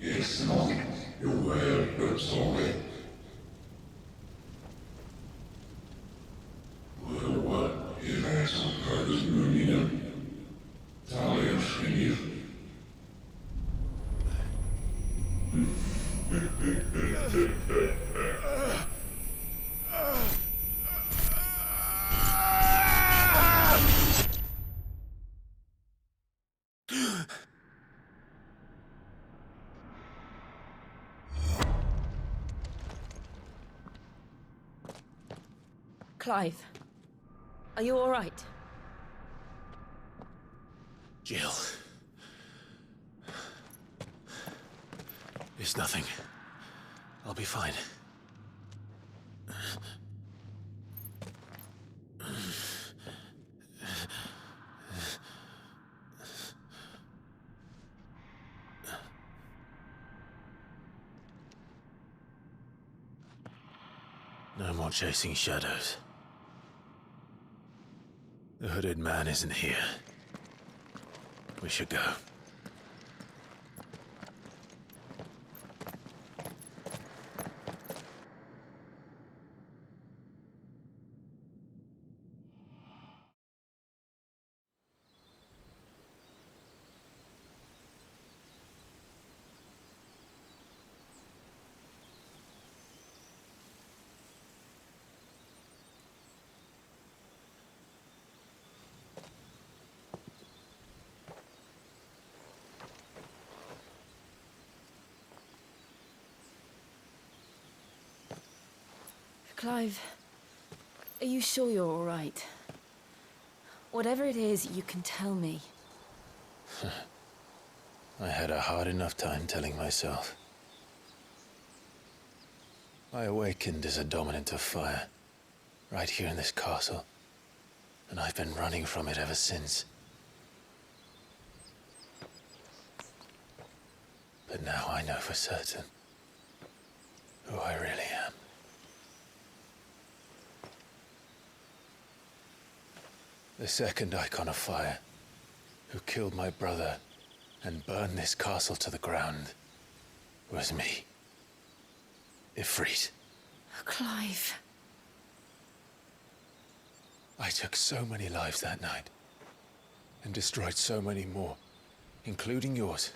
It's not your way that's all it. What is eso kartus munina? Talia shinir. Clive, are you all right? Jill. It's nothing. I'll be fine. No more chasing shadows. The hooded man isn't here. We should go. Clive, are you sure you're all right? Whatever it is, you can tell me. I had a hard enough time telling myself. I awakened as a dominant of fire, right here in this castle, and I've been running from it ever since. But now I know for certain who I really am. The second icon of fire, who killed my brother and burned this castle to the ground, was me. Ifrit. Clive. I took so many lives that night, and destroyed so many more, including yours.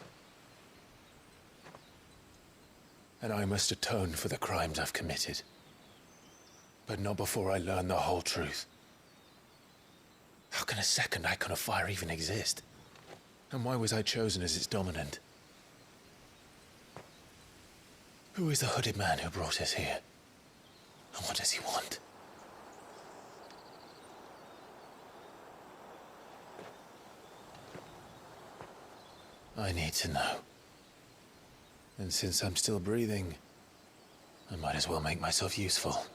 And I must atone for the crimes I've committed. But not before I learn the whole truth. How can a second icon of fire even exist? And why was I chosen as its dominant? Who is the hooded man who brought us here? And what does he want? I need to know. And since I'm still breathing, I might as well make myself useful.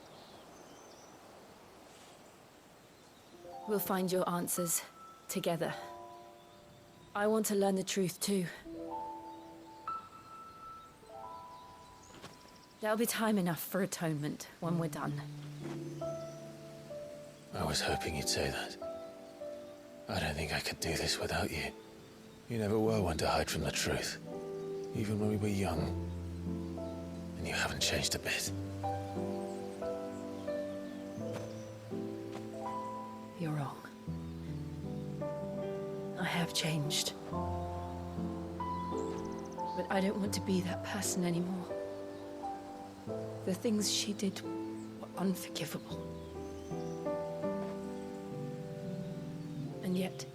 We'll find your answers together. I want to learn the truth too. There'll be time enough for atonement when we're done. I was hoping you'd say that. I don't think I could do this without you. You never were one to hide from the truth, even when we were young. And you haven't changed a bit. You're wrong. I have changed. But I don't want to be that person anymore. The things she did were unforgivable. And yet,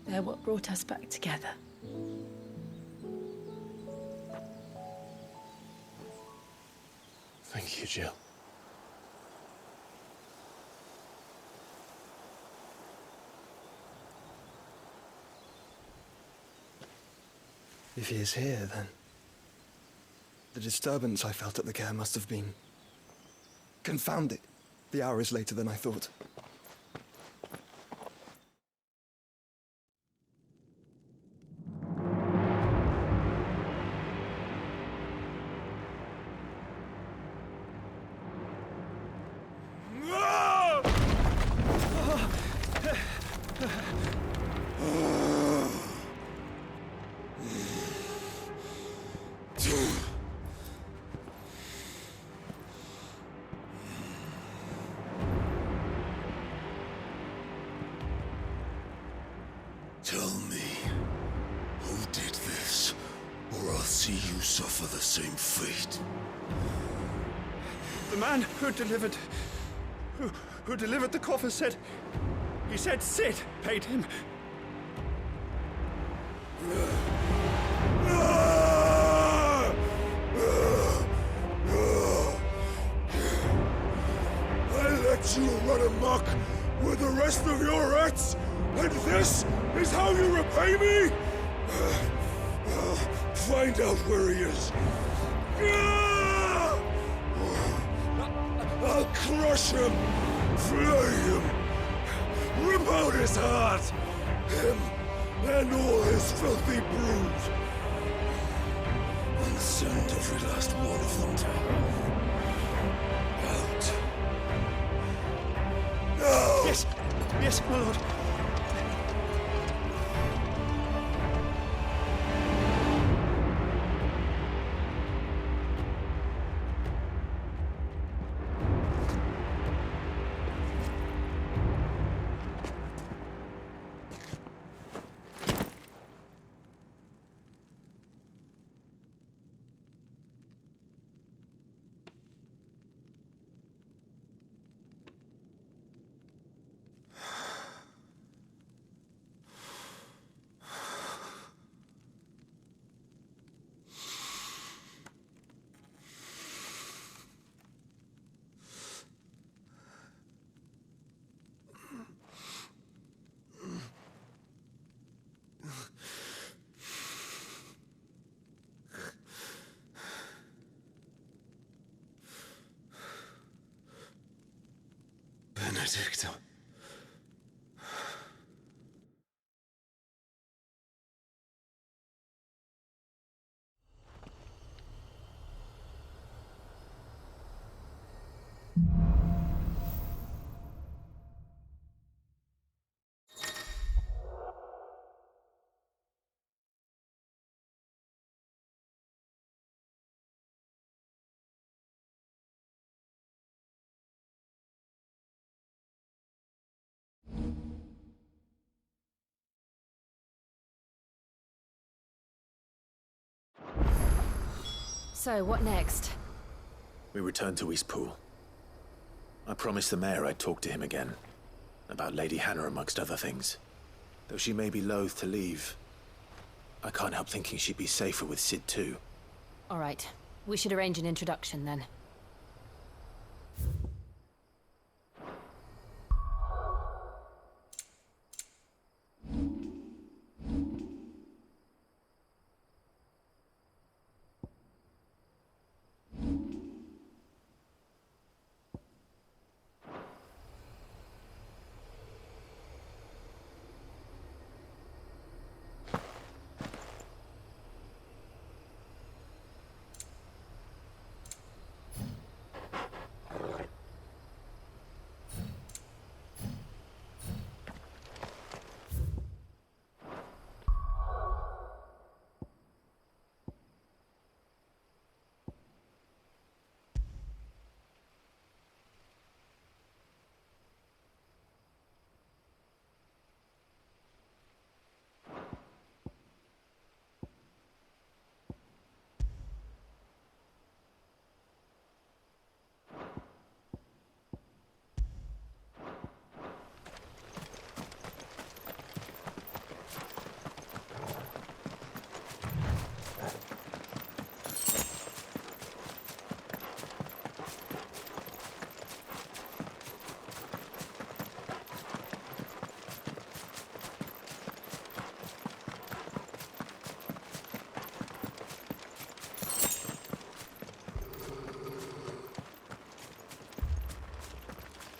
they're what brought us back together. Thank you, Jill. If he is here, then the disturbance I felt at the care must have been... Confound it! The hour is later than I thought. suffer the same fate. The man who delivered the coffer said... He said Sid paid him. I let you run amok with the rest of your rats, and this is how you repay me? Find out where he is. I'll crush him, flay him, rip out his heart, him and all his filthy brood, and send every last one of them to hell. Out. Now! Yes, yes, my lord. Benedicta. So, what next? We return to Eastpool. I promised the mayor I'd talk to him again. About Lady Hannah, amongst other things. Though she may be loath to leave, I can't help thinking she'd be safer with Sid too. All right. We should arrange an introduction then.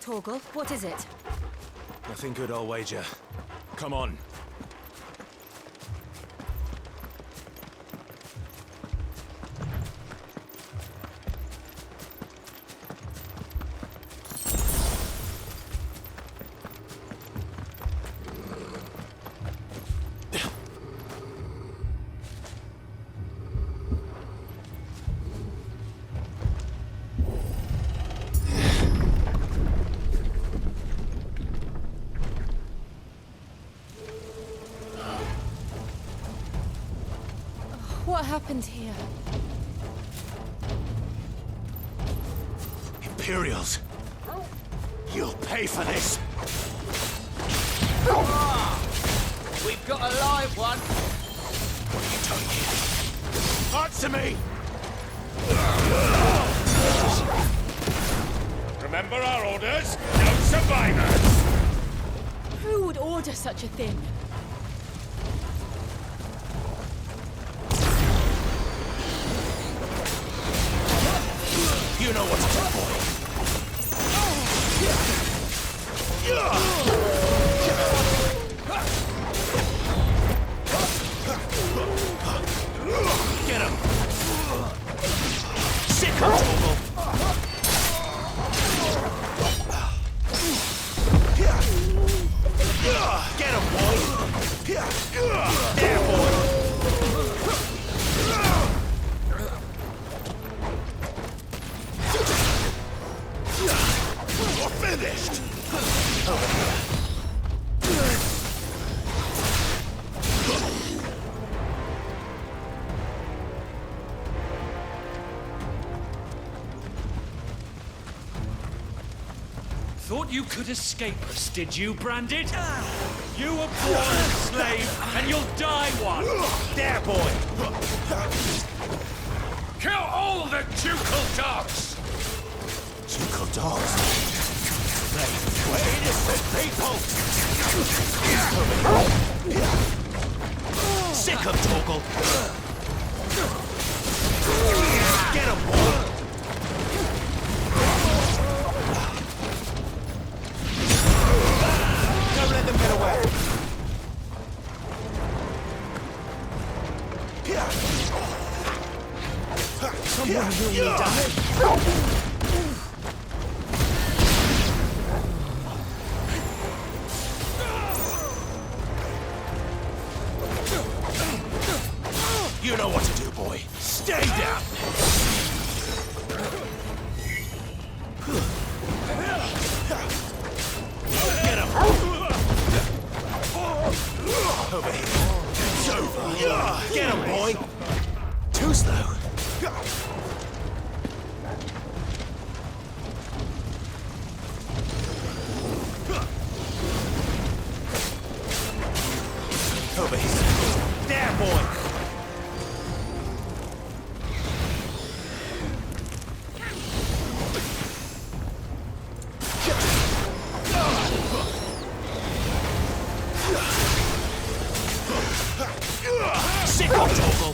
Torgal, what is it? Nothing good, I'll wager. Come on. What happened here? Imperials. You'll pay for this. We've got a live one. What are you doing here? Answer me! Remember our orders? No survivors! Who would order such a thing? You know what to do, boy. Get him! Sick him, Torgal! Get him, boy! There, boy! You're finished! Over here. Thought you could escape us, did you, Branded? You were born a slave, and you'll die one! There, boy! Kill all the ducal dogs! Ducal dogs? We're innocent people! Sick of Torgal! Get him, boy! Don't let them get away! Someone will need die! You know what to do, boy. Stay down! Get him! Over here. It's over. Get him, boy! Too slow. Over here. There, boy! Sick of Torgal!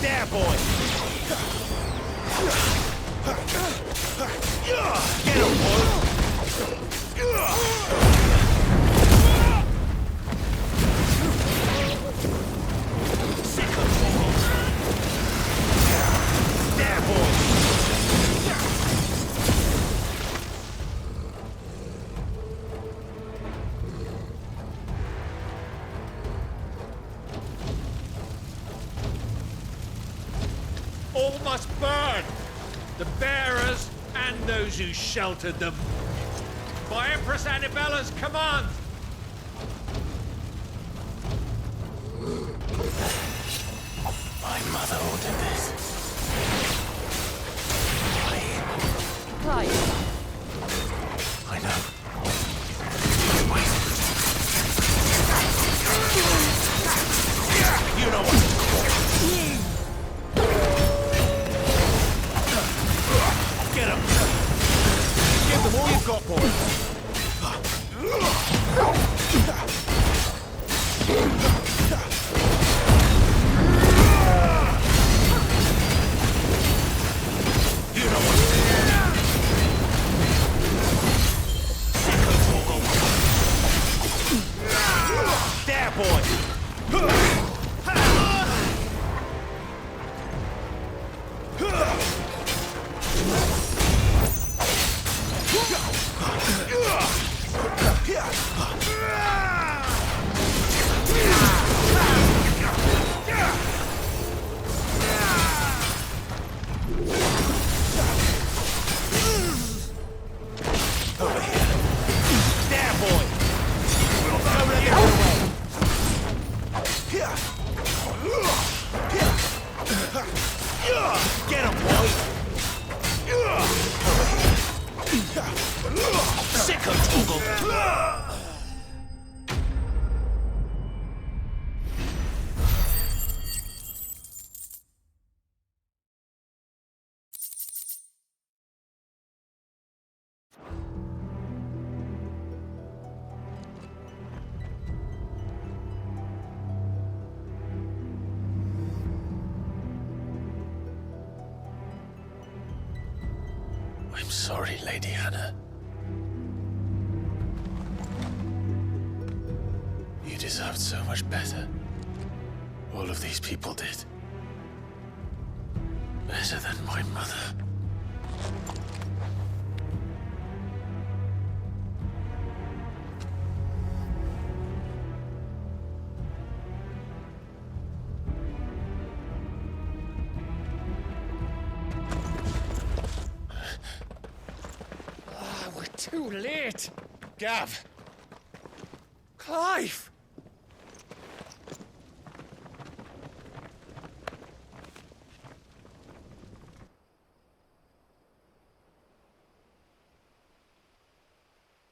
There, boy! Get him, boy! Sick of Torgal! There, boy! All must burn! The bearers and those who sheltered them. By Empress Annibella's command! My mother ordered this. Clive, I know. You know what? Get him! Give them all you've got, boy! Get him, boy! Sicko Toggle! I'm sorry, Lady Hannah. You deserved so much better. All of these people did. Better than my mother. Too late! Gav! Clive!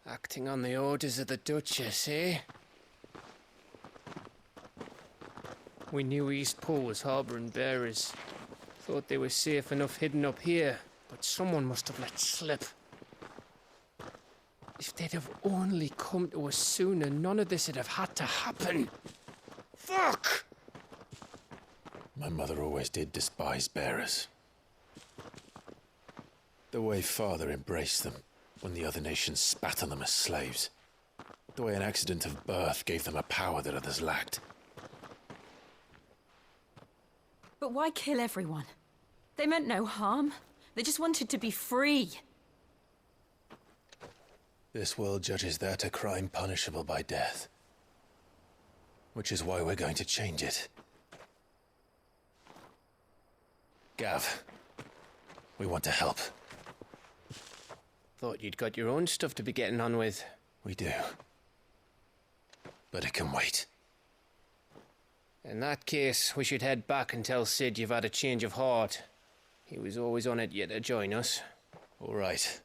Acting on the orders of the Duchess, eh? We knew Eastpool was harbouring bearers. Thought they were safe enough hidden up here, but someone must have let slip. If they'd have only come to us sooner, none of this would have had to happen. Fuck! My mother always did despise bearers. The way Father embraced them when the other nations spat on them as slaves. The way an accident of birth gave them a power that others lacked. But why kill everyone? They meant no harm. They just wanted to be free. This world judges that a crime punishable by death. Which is why we're going to change it. Gav, we want to help. Thought you'd got your own stuff to be getting on with. We do. But it can wait. In that case, we should head back and tell Sid you've had a change of heart. He was always on it yet to join us. All right.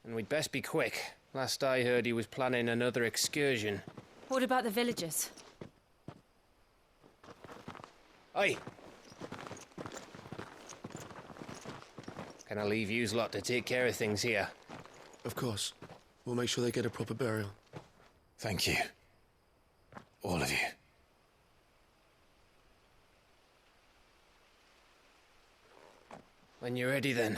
And we'd best be quick. Last I heard, he was planning another excursion. What about the villagers? Aye. Can I leave yous lot to take care of things here? Of course. We'll make sure they get a proper burial. Thank you. All of you. When you're ready, then.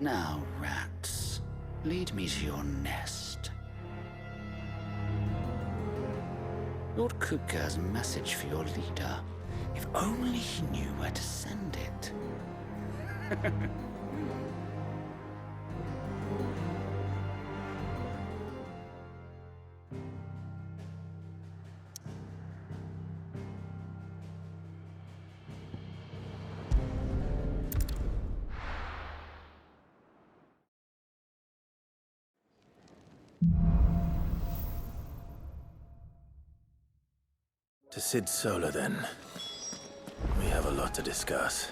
Now, rats, lead me to your nest. Lord Kupka's message for your leader. If only he knew where to send it. To Sid Solar, then. We have a lot to discuss.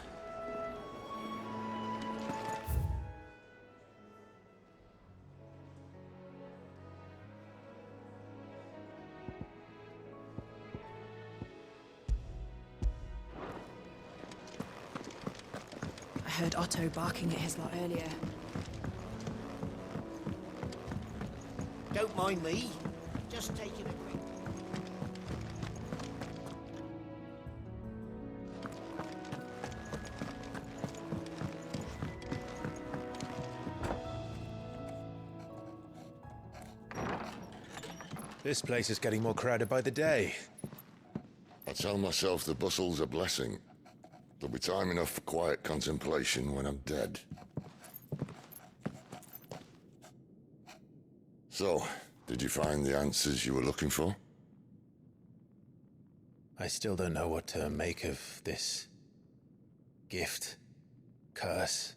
I heard Otto barking at his lot earlier. Don't mind me. Just taking a quick... This place is getting more crowded by the day. I tell myself the bustle's a blessing. There'll be time enough for quiet contemplation when I'm dead. So, did you find the answers you were looking for? I still don't know what to make of this gift, curse,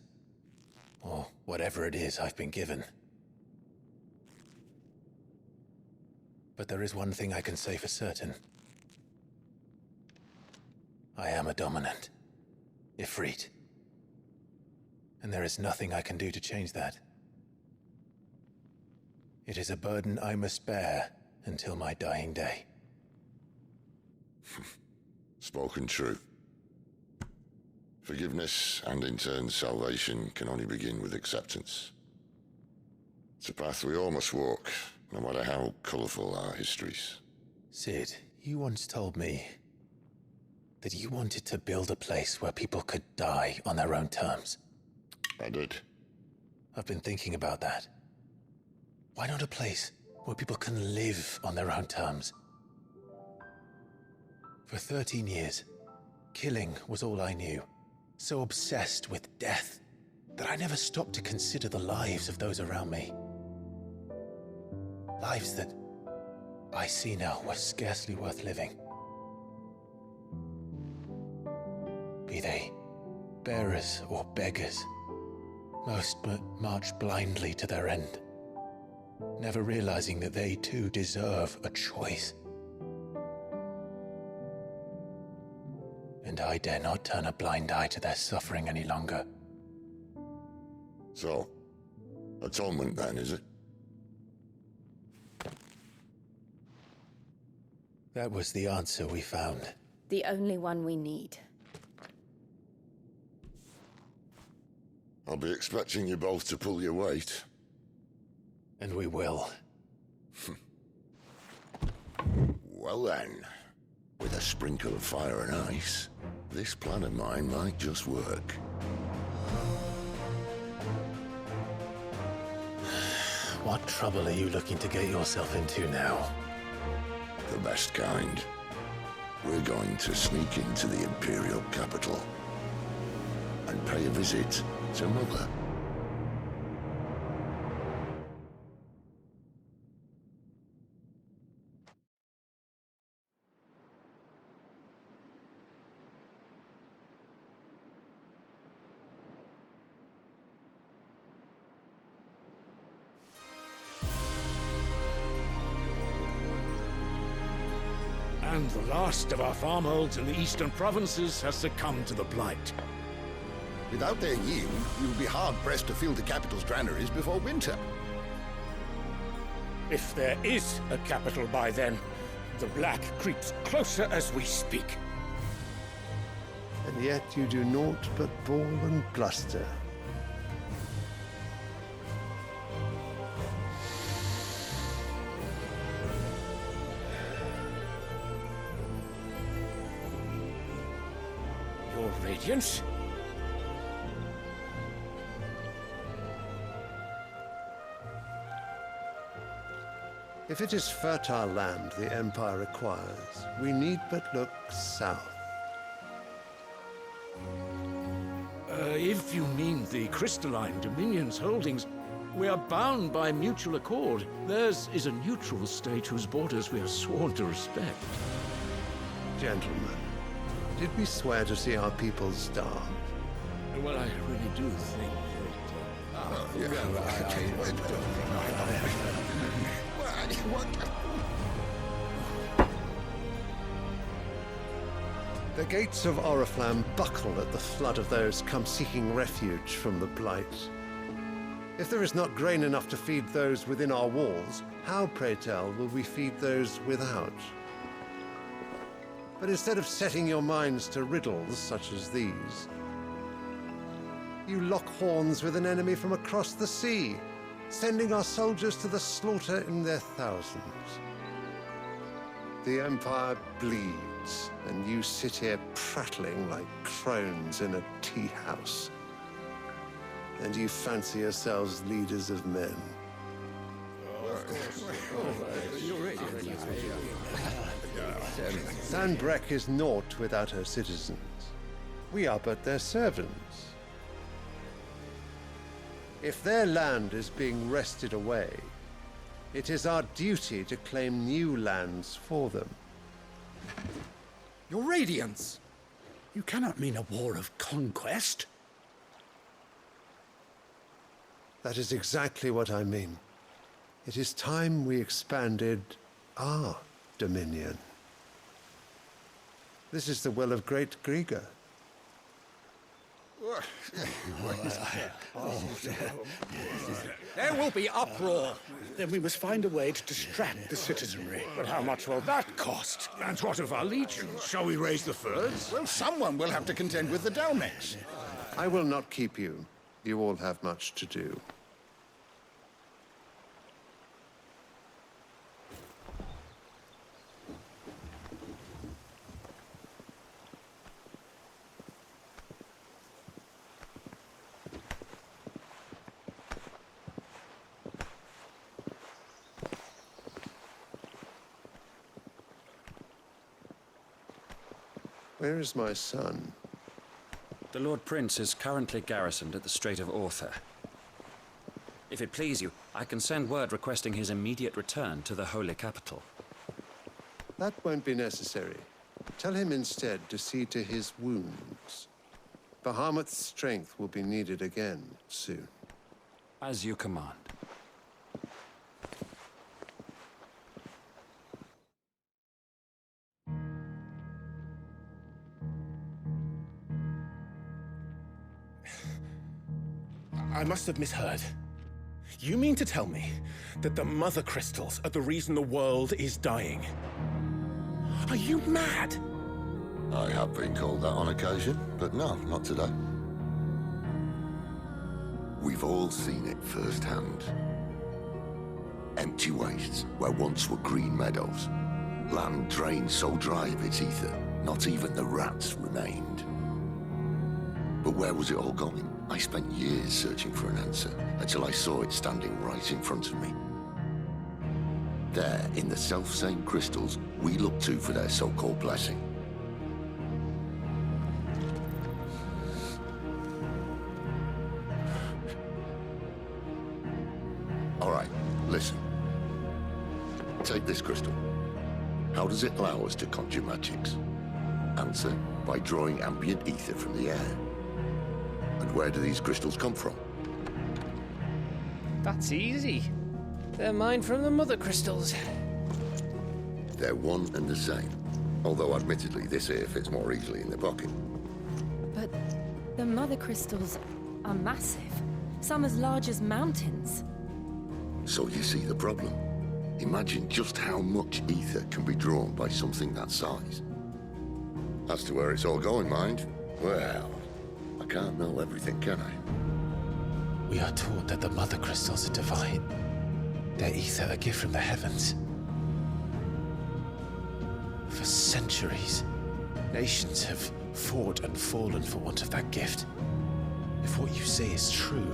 or whatever it is I've been given. But there is one thing I can say for certain. I am a dominant, Ifrit. And there is nothing I can do to change that. It is a burden I must bear until my dying day. Spoken true. Forgiveness, and in turn salvation, can only begin with acceptance. It's a path we all must walk, no matter how colourful our histories. Sid, you once told me that you wanted to build a place where people could die on their own terms. I did. I've been thinking about that. Why not a place where people can live on their own terms? For 13 years, killing was all I knew. So obsessed with death that I never stopped to consider the lives of those around me. Lives that I see now were scarcely worth living. Be they bearers or beggars, most march blindly to their end, never realizing that they too deserve a choice. And I dare not turn a blind eye to their suffering any longer. So, atonement then, is it? That was the answer we found. The only one we need. I'll be expecting you both to pull your weight. And we will. Well then, with a sprinkle of fire and ice, this plan of mine might just work. What trouble are you looking to get yourself into now? The best kind. We're going to sneak into the Imperial capital and pay a visit to Mother. And the last of our farmholds in the eastern provinces has succumbed to the blight. Without their yield, we will be hard-pressed to fill the capital's granaries before winter. If there is a capital by then, the black creeps closer as we speak. And yet you do naught but bawl and bluster. Your Radiance? If it is fertile land the Empire requires, we need but look south. If you mean the crystalline Dominion's holdings, we are bound by mutual accord. Theirs is a neutral state whose borders we are sworn to respect. Gentlemen, did we swear to see our people starve? Well, I really do think The gates of Oriflamme buckle at the flood of those come seeking refuge from the Blight. If there is not grain enough to feed those within our walls, how, pray tell, will we feed those without? But instead of setting your minds to riddles such as these, you lock horns with an enemy from across the sea, sending our soldiers to the slaughter in their thousands. The Empire bleeds, and you sit here prattling like crones in a tea house. And you fancy yourselves leaders of men. Sanbreque is naught without her citizens. We are but their servants. If their land is being wrested away, it is our duty to claim new lands for them. Your radiance! You cannot mean a war of conquest. That is exactly what I mean. It is time we expanded our dominion. This is the will of great Grieger. There will be uproar. Then we must find a way to distract the citizenry. But how much will that cost? And what of our legions? Shall we raise the furs? Well, someone will have to contend with the Dalmex. I will not keep you. You all have much to do. Where is my son? The Lord Prince is currently garrisoned at the Strait of Author. If it please you, I can send word requesting his immediate return to the Holy Capital. That won't be necessary. Tell him instead to see to his wounds. Bahamut's strength will be needed again soon. As you command. I must have misheard. You mean to tell me that the mother crystals are the reason the world is dying? Are you mad? I have been called that on occasion, but no, not today. We've all seen it firsthand. Empty wastes where once were green meadows. Land drained so dry of its ether, not even the rats remained. But where was it all going? I spent years searching for an answer, until I saw it standing right in front of me. There, in the self-same crystals we look to for their so-called blessing. All right, listen. Take this crystal. How does it allow us to conjure magics? Answer, by drawing ambient ether from the air. And where do these crystals come from? That's easy. They're mined from the mother crystals. They're one and the same. Although admittedly this here fits more easily in the pocket. But the mother crystals are massive. Some as large as mountains. So you see the problem. Imagine just how much ether can be drawn by something that size. As to where it's all going, mind, well, I can't know everything, can I? We are taught that the mother crystals are divine. Their ether a gift from the heavens. For centuries, nations have fought and fallen for want of that gift. If what you say is true,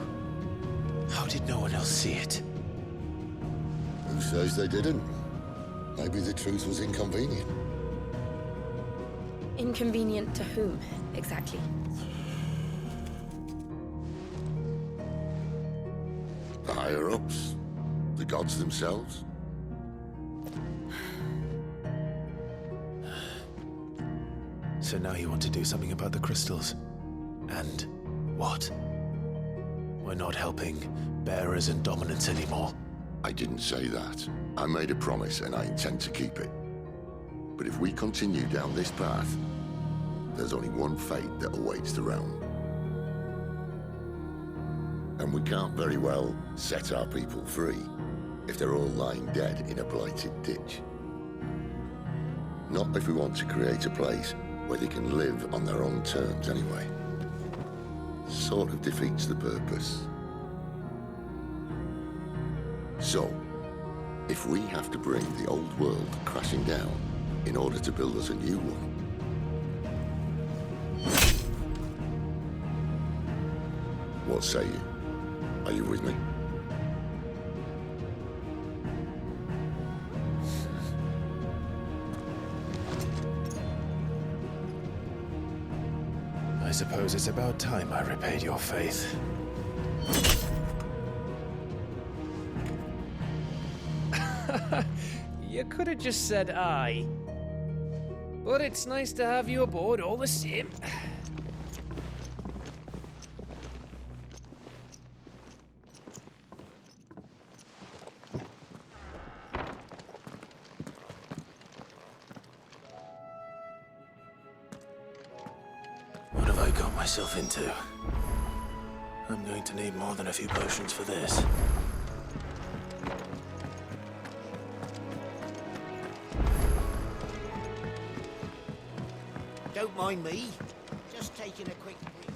how did no one else see it? Who says they didn't? Maybe the truth was inconvenient. Inconvenient to whom, exactly? The higher-ups? The gods themselves? So now you want to do something about the crystals? And what? We're not helping bearers and dominants anymore. I didn't say that. I made a promise and I intend to keep it. But if we continue down this path, there's only one fate that awaits the realm. And we can't very well set our people free if they're all lying dead in a blighted ditch. Not if we want to create a place where they can live on their own terms anyway. Sort of defeats the purpose. So, if we have to bring the old world crashing down in order to build us a new one, what say you? Are you with me? I suppose it's about time I repaid your faith. You could have just said aye. But it's nice to have you aboard all the same. What have I got myself into? I'm going to need more than a few potions for this. Don't mind me. Just taking a quick break.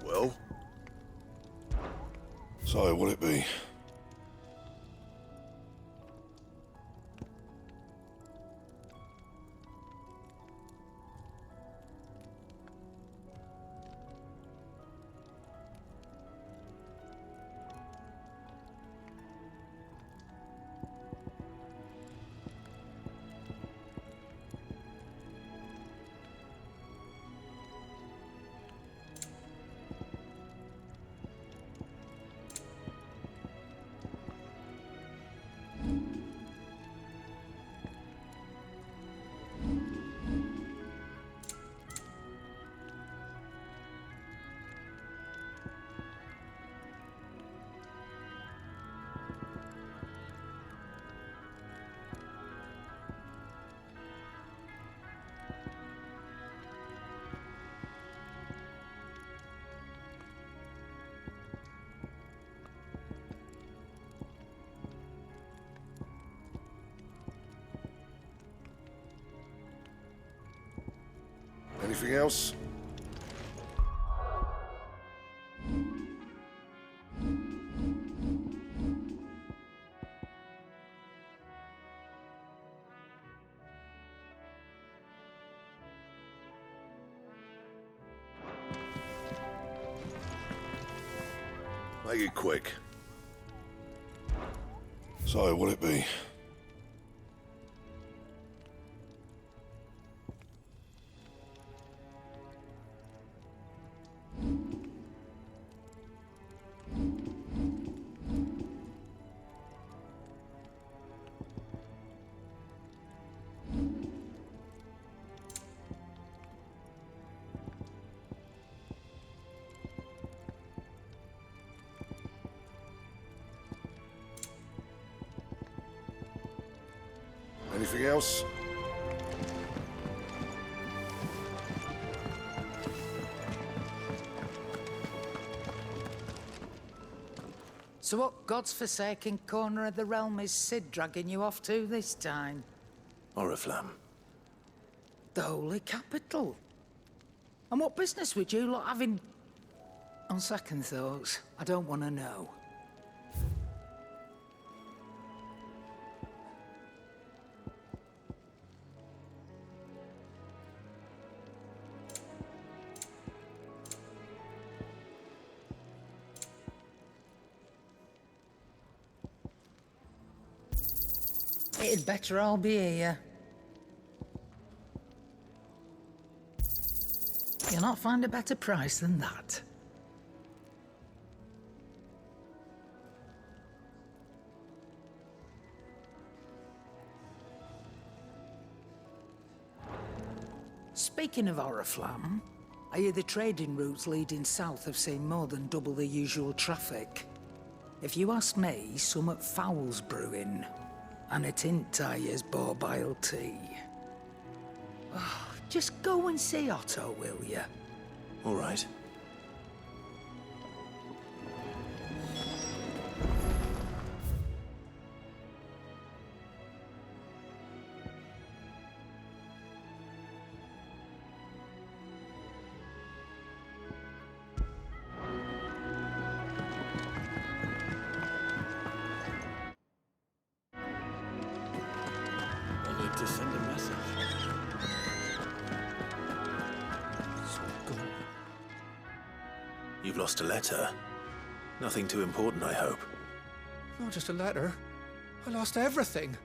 Well? So, what'll it be? Anything else? Make it quick. So, what'll it be? Anything else? So what God's forsaken corner of the realm is Sid dragging you off to this time? Oriflamme. The Holy Capital. And what business would you lot having... On second thoughts, I don't want to know. It'd better all be here. You'll not find a better price than that. Speaking of Oriflamme, I hear the trading routes leading south have seen more than double the usual traffic. If you ask me, summat foul's brewing. And it ain't Tyre's borbile tea. Oh, just go and see Otto, will you? All right. To send a message. You've lost a letter. Nothing too important, I hope. Not just a letter. I lost everything.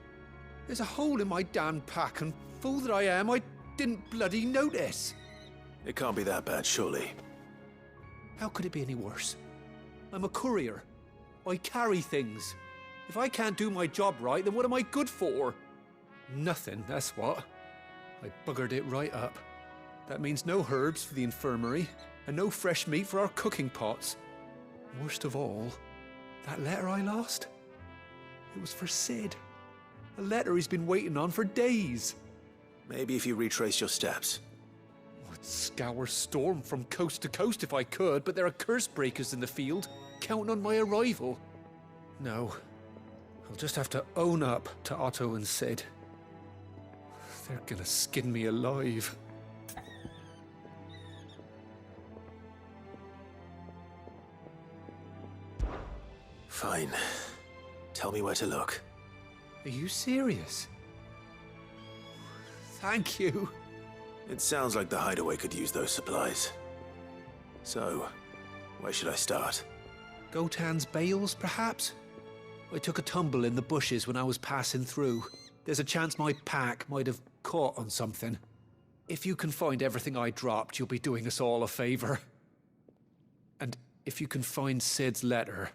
There's a hole in my damn pack, and fool that I am, I didn't bloody notice. It can't be that bad, surely. How could it be any worse? I'm a courier. I carry things. If I can't do my job right, then what am I good for? Nothing, that's what. I buggered it right up. That means no herbs for the infirmary, and no fresh meat for our cooking pots. Worst of all, that letter I lost? It was for Sid. A letter he's been waiting on for days. Maybe if you retrace your steps. I'd scour Storm from coast to coast if I could, but there are curse breakers in the field, counting on my arrival. No, I'll just have to own up to Otto and Sid. They're gonna skin me alive. Fine. Tell me where to look. Are you serious? Thank you. It sounds like the hideaway could use those supplies. So, where should I start? Gotan's bales, perhaps? I took a tumble in the bushes when I was passing through. There's a chance my pack might have caught on something. If you can find everything I dropped, you'll be doing us all a favor. And if you can find Sid's letter,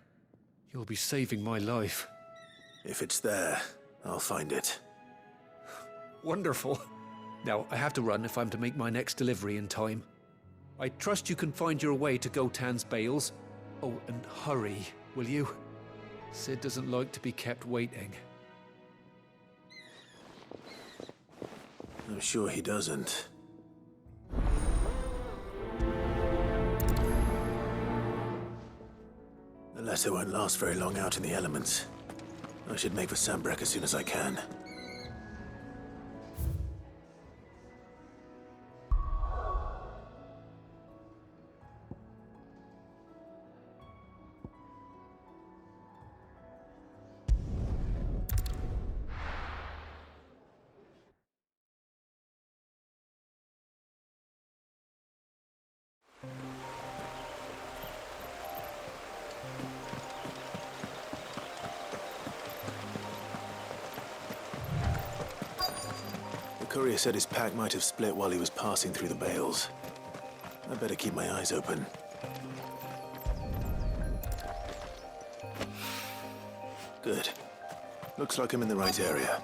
you'll be saving my life. If it's there, I'll find it. Wonderful. Now, I have to run if I'm to make my next delivery in time. I trust you can find your way to Gotan's bales. Oh, and hurry, will you? Sid doesn't like to be kept waiting. I'm sure he doesn't. The letter won't last very long out in the elements. I should make for Sambrek as soon as I can. The courier said his pack might have split while he was passing through the bales. I better keep my eyes open. Good. Looks like I'm in the right area.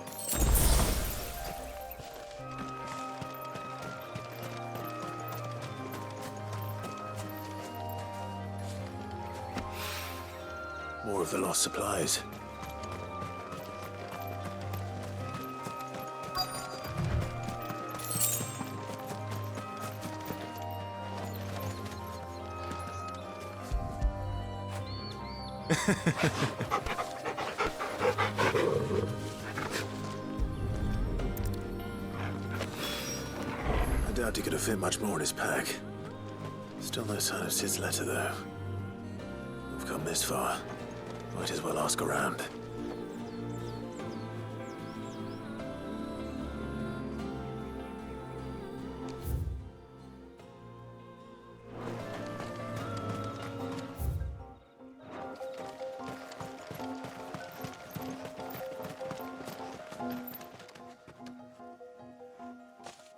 More of the lost supplies. I doubt he could have fit much more in his pack. Still no sign of Sid's letter, though. We've come this far. Might as well ask around.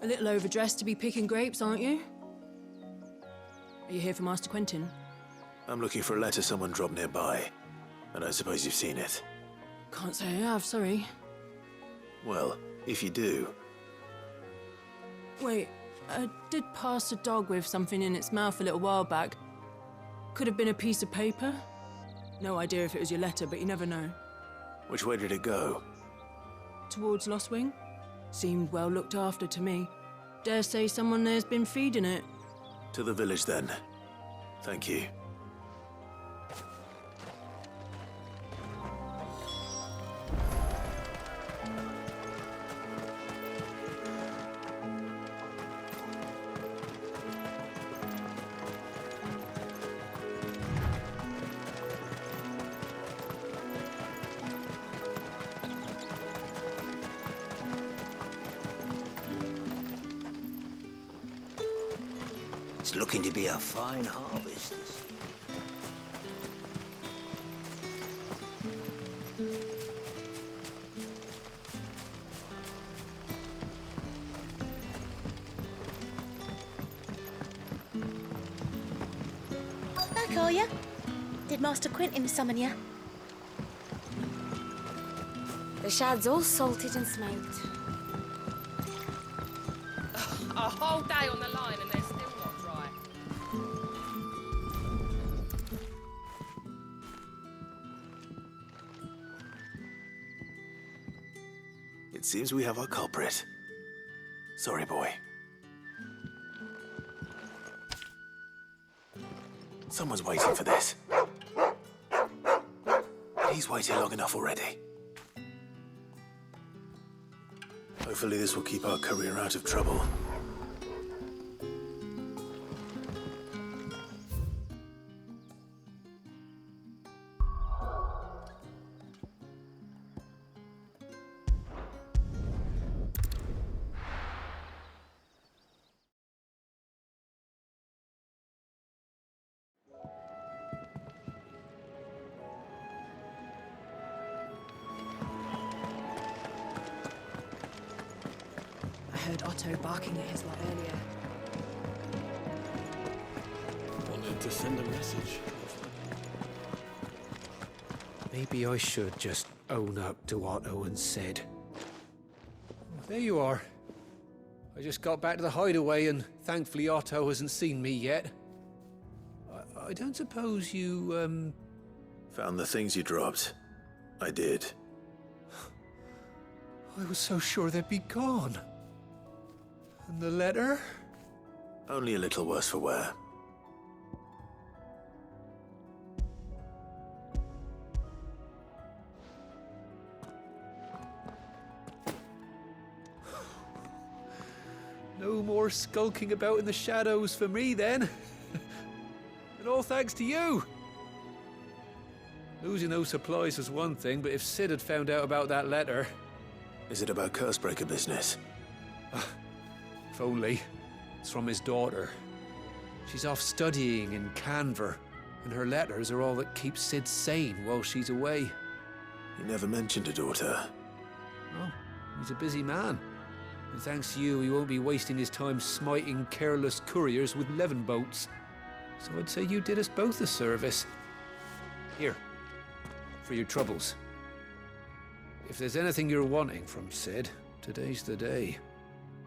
A little overdressed to be picking grapes, aren't you? Are you here for Master Quentin? I'm looking for a letter someone dropped nearby. And I suppose you've seen it. Can't say I have, sorry. Well, if you do... Wait, I did pass a dog with something in its mouth a little while back. Could have been a piece of paper. No idea if it was your letter, but you never know. Which way did it go? Towards Lost Wing? Seemed well looked after to me. Dare say someone there's been feeding it. To the village, then. Thank you. It's looking to be a fine harvest this year. call you? Did Master Quentin summon you? The shad's all salted and smoked. A whole day on the line and they're still not dry. It seems we have our culprit. Sorry, boy. Someone's waiting for this. He's waited long enough already. Hopefully this will keep our career out of trouble. I heard Otto barking at his lot earlier. Wanted to send a message. Maybe I should just own up to Otto and Sid. There you are. I just got back to the hideaway and thankfully Otto hasn't seen me yet. I don't suppose you, Found the things you dropped. I did. I was so sure they'd be gone. And the letter? Only a little worse for wear. No more skulking about in the shadows for me, then. And all thanks to you. Losing those supplies was one thing, but if Sid had found out about that letter... Is it about Cursebreaker business? If only. It's from his daughter. She's off studying in Canver, and her letters are all that keep Sid sane while she's away. You never mentioned a daughter. Oh, he's a busy man. And thanks to you, he won't be wasting his time smiting careless couriers with levin boats. So I'd say you did us both a service. Here, for your troubles. If there's anything you're wanting from Sid, today's the day.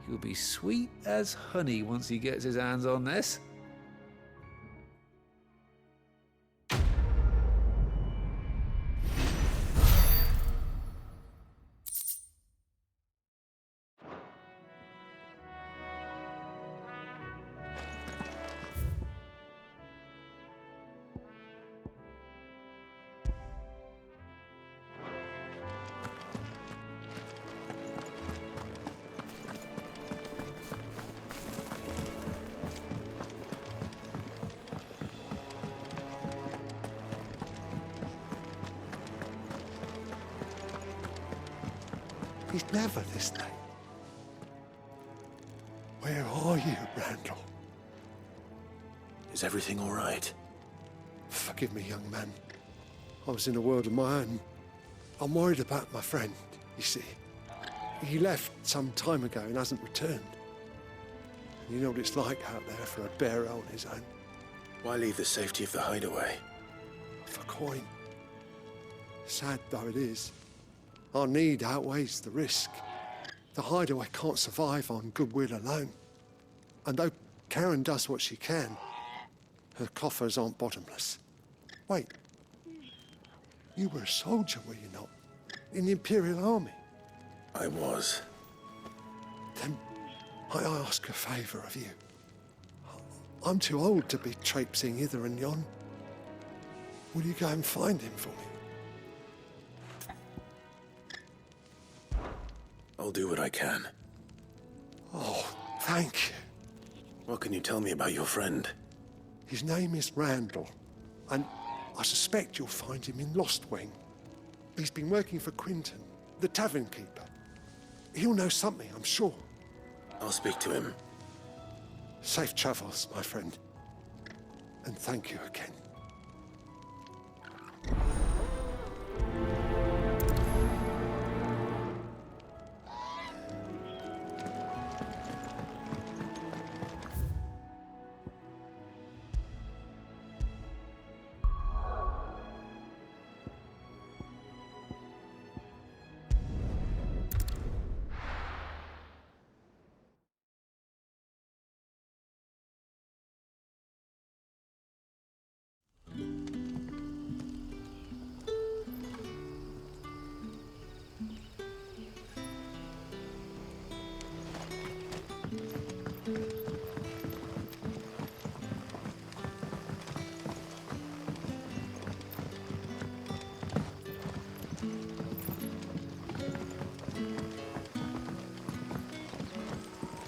He'll be sweet as honey once he gets his hands on this. He's never this late. Where are you, Randall? Is everything all right? Forgive me, young man. I was in a world of my own. I'm worried about my friend, you see. He left some time ago and hasn't returned. You know what it's like out there for a bearer on his own. Why leave the safety of the hideaway? For coin. Sad though it is, our need outweighs the risk. The hideaway can't survive on goodwill alone. And though Karen does what she can, her coffers aren't bottomless. Wait. You were a soldier, were you not? In the Imperial Army? I was. Then I ask a favour of you. I'm too old to be traipsing hither and yon. Will you go and find him for me? I'll do what I can. Oh, thank you. What can you tell me about your friend? His name is Randall, and I suspect you'll find him in Lost Wing. He's been working for Quinton, the tavern keeper. He'll know something, I'm sure. I'll speak to him. Safe travels, my friend. And thank you again.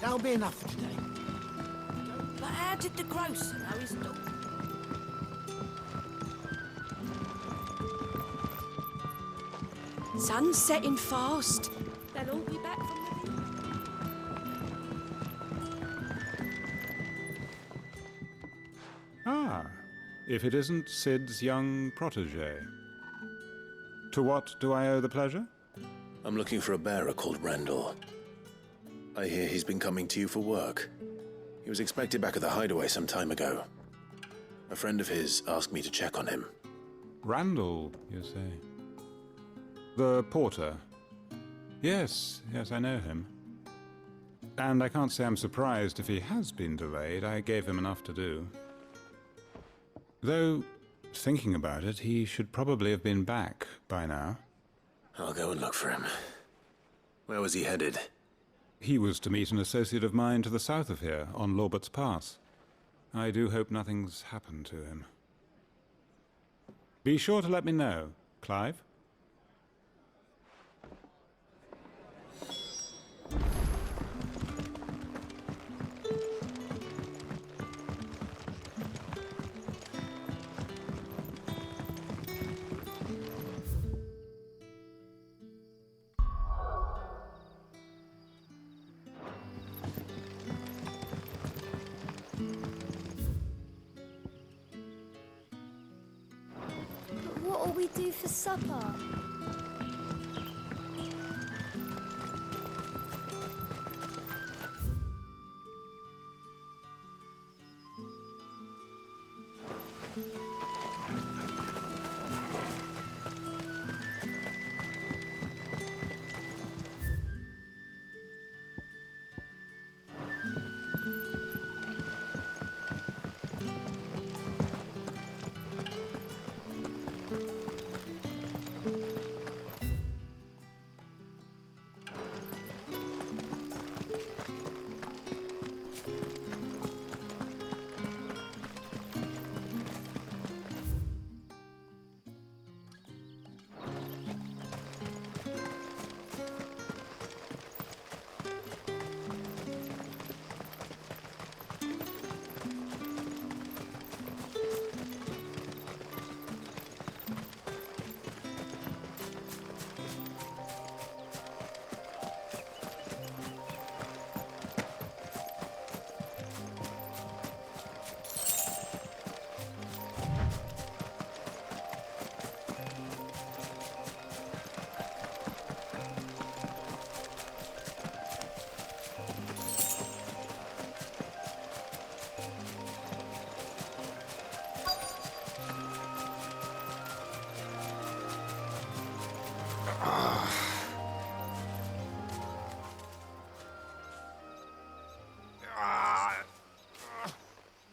That'll be enough for today. But how did the grocer know his dog? Sun's setting fast. They'll all be back from the Ah, if it isn't Sid's young protege. To what do I owe the pleasure? I'm looking for a bearer called Randall. I hear he's been coming to you for work. He was expected back at the hideaway some time ago. A friend of his asked me to check on him. Randall, you say? The porter? Yes, I know him. And I can't say I'm surprised if he has been delayed. I gave him enough to do. Though, thinking about it, he should probably have been back by now. I'll go and look for him. Where was he headed? He was to meet an associate of mine to the south of here, on Lorbert's Pass. I do hope nothing's happened to him. Be sure to let me know, Clive. What'll we do for supper?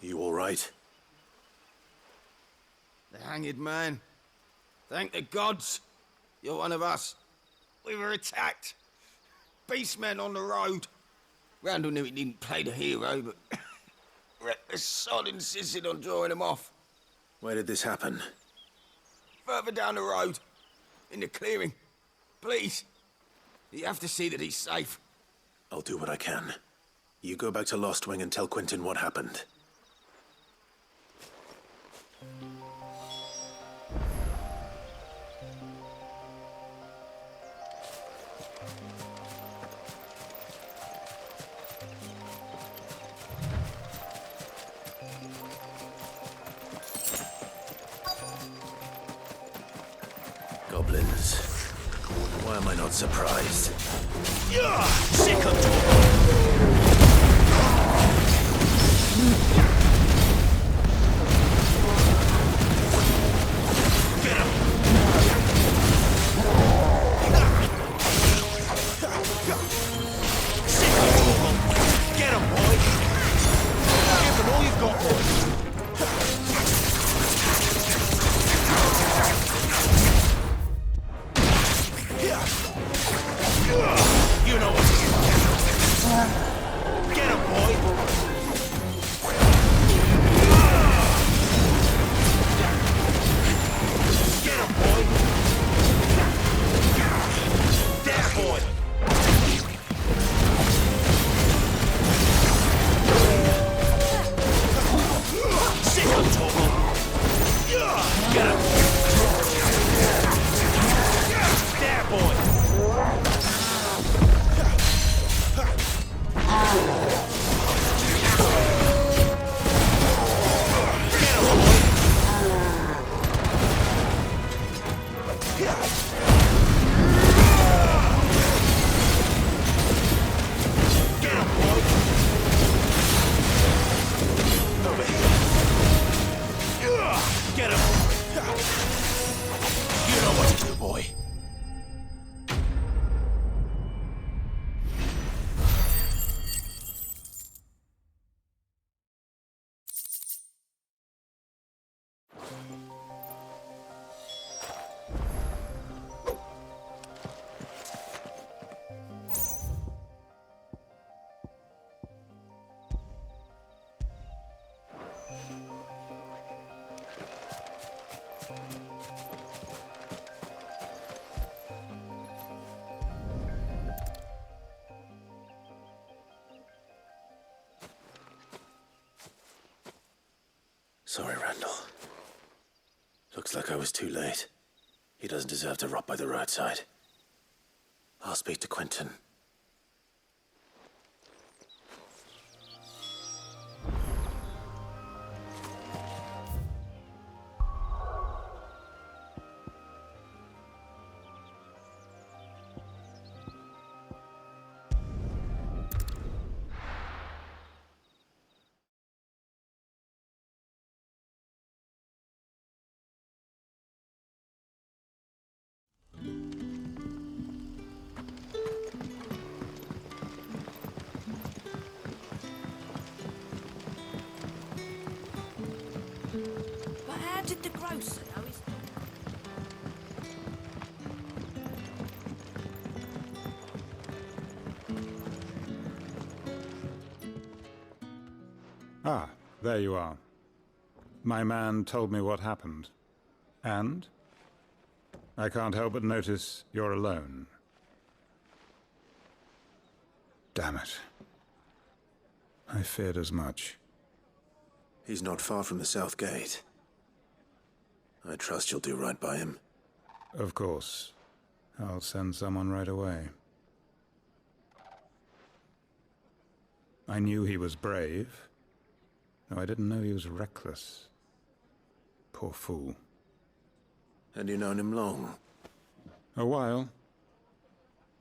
You all right? The hanged man. Thank the gods. You're one of us. We were attacked. Beastmen on the road. Randall knew he didn't play the hero, but reckless sod insisted on drawing him off. Where did this happen? Further down the road. In the clearing. Please. You have to see that he's safe. I'll do what I can. You go back to Lost Wing and tell Quentin what happened. Goblins. Why am I not surprised? Sick of Get him, boy! Give them all you've got, boy! You know what to do. Sorry, Randall. Looks like I was too late. He doesn't deserve to rot by the roadside. I'll speak to Quentin. But how did the grocer know his... Ah, there you are. My man told me what happened. And? I can't help but notice you're alone. Damn it. I feared as much. He's not far from the South Gate. I trust you'll do right by him. Of course. I'll send someone right away. I knew he was brave, though I didn't know he was reckless. Poor fool. And you known him long? A while.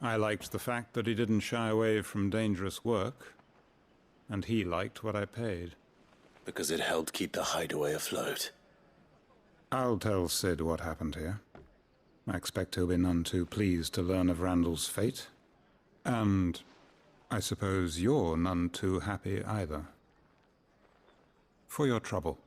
I liked the fact that he didn't shy away from dangerous work, and he liked what I paid. Because it helped keep the hideaway afloat. I'll tell Sid what happened here. I expect he'll be none too pleased to learn of Randall's fate. And I suppose you're none too happy either. For your trouble.